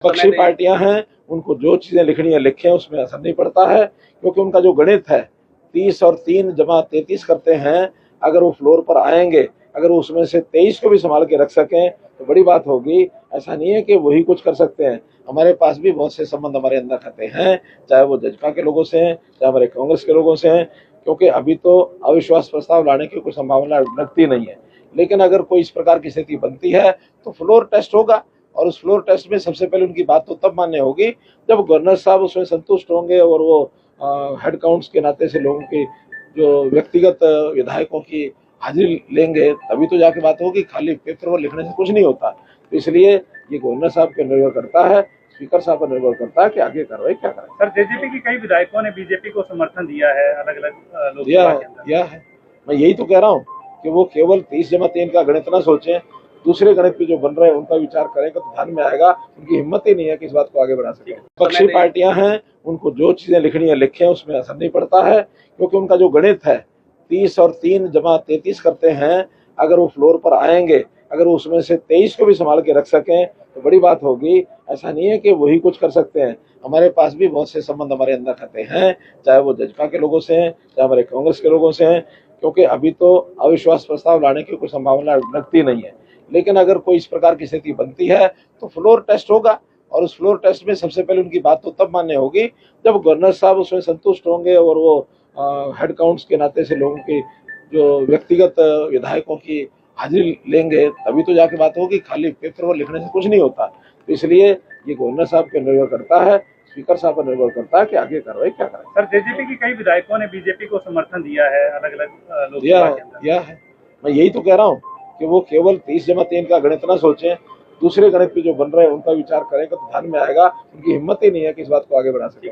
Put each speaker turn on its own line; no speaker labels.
पक्षी पार्टियां हैं, उनको जो चीजें लिखनी है लिखें, उसमें असर नहीं पड़ता है, क्योंकि उनका जो गणित है 30 और 3 जमा 33 करते हैं। अगर वो फ्लोर पर आएंगे, अगर उसमें से 23 को भी संभाल के रख सकें तो बड़ी बात होगी। ऐसा नहीं है कि वही कुछ कर सकते हैं, हमारे पास भी बहुत से संबंध हमारे अंदर खाते हैं, चाहे वो जजपा के लोगों से हैं, चाहे हमारे कांग्रेस के लोगों से हैं, क्योंकि अभी तो अविश्वास प्रस्ताव लाने की कोई संभावना लगती नहीं है। लेकिन अगर कोई इस प्रकार की स्थिति बनती है तो फ्लोर टेस्ट होगा, और उस फ्लोर टेस्ट में सबसे पहले उनकी बात तो तब मान्य होगी जब गवर्नर साहब उसमें संतुष्ट होंगे और वो हेड काउंट्स के नाते से लोगों की जो व्यक्तिगत विधायकों की हाजिरी लेंगे, तभी तो जाके बात होगी। खाली पेपर पर लिखने से कुछ नहीं होता। तो इसलिए ये गवर्नर साहब पर निर्भर करता है, स्पीकर साहब पर निर्भर करता है कि आगे कार्रवाई क्या करें।
सर, जेजेपी की कई विधायकों ने बीजेपी को समर्थन दिया है, अलग अलग
दिया है। मैं यही तो कह रहा हूँ कि वो केवल 30 जमा 3 का गणित ना सोचें, दूसरे गणित पे जो बन रहे हैं उनका विचार करेंगे तो ध्यान में आएगा। उनकी हिम्मत ही नहीं है कि इस बात को आगे बढ़ा सके। पक्षी पार्टियां हैं, उनको जो चीजें लिखनी है लिखें, उसमें असर नहीं पड़ता है, क्योंकि उनका जो गणित है 30 और 3 जमा 33 करते हैं। अगर वो फ्लोर पर आएंगे, अगर उसमें से 23 को भी संभाल के रख सकें तो बड़ी बात होगी। ऐसा नहीं है कि वही कुछ कर सकते हैं, हमारे पास भी बहुत से संबंध हमारे अंदर खाते हैं, चाहे वो जजपा के लोगों से हैं, चाहे हमारे कांग्रेस के लोगों से हैं, क्योंकि अभी तो अविश्वास प्रस्ताव लाने की कोई संभावना लगती नहीं है। लेकिन अगर कोई इस प्रकार की स्थिति बनती है तो फ्लोर टेस्ट होगा, और उस फ्लोर टेस्ट में सबसे पहले उनकी बात तो तब मान्य होगी जब गवर्नर साहब उसमें संतुष्ट होंगे और वो हेड काउंट्स के नाते से लोगों की जो व्यक्तिगत विधायकों की हाजिरी लेंगे, तभी तो जाके बात होगी। खाली पेपर पर लिखने से कुछ नहीं होता। तो इसलिए ये गवर्नर साहब पर निर्भर करता है, स्पीकर साहब पर निर्भर करता है कि आगे कार्रवाई क्या करें।
सर, जेजेपी की कई विधायकों ने बीजेपी को समर्थन दिया है, अलग अलग
दिया है। मैं यही तो कह रहा हूँ कि वो केवल 30 जमा 3 का गणित ना सोचें, दूसरे गणित पे जो बन रहे हैं उनका विचार करेंगे तो ध्यान में आएगा। उनकी हिम्मत ही नहीं है कि इस बात को आगे बढ़ा सके।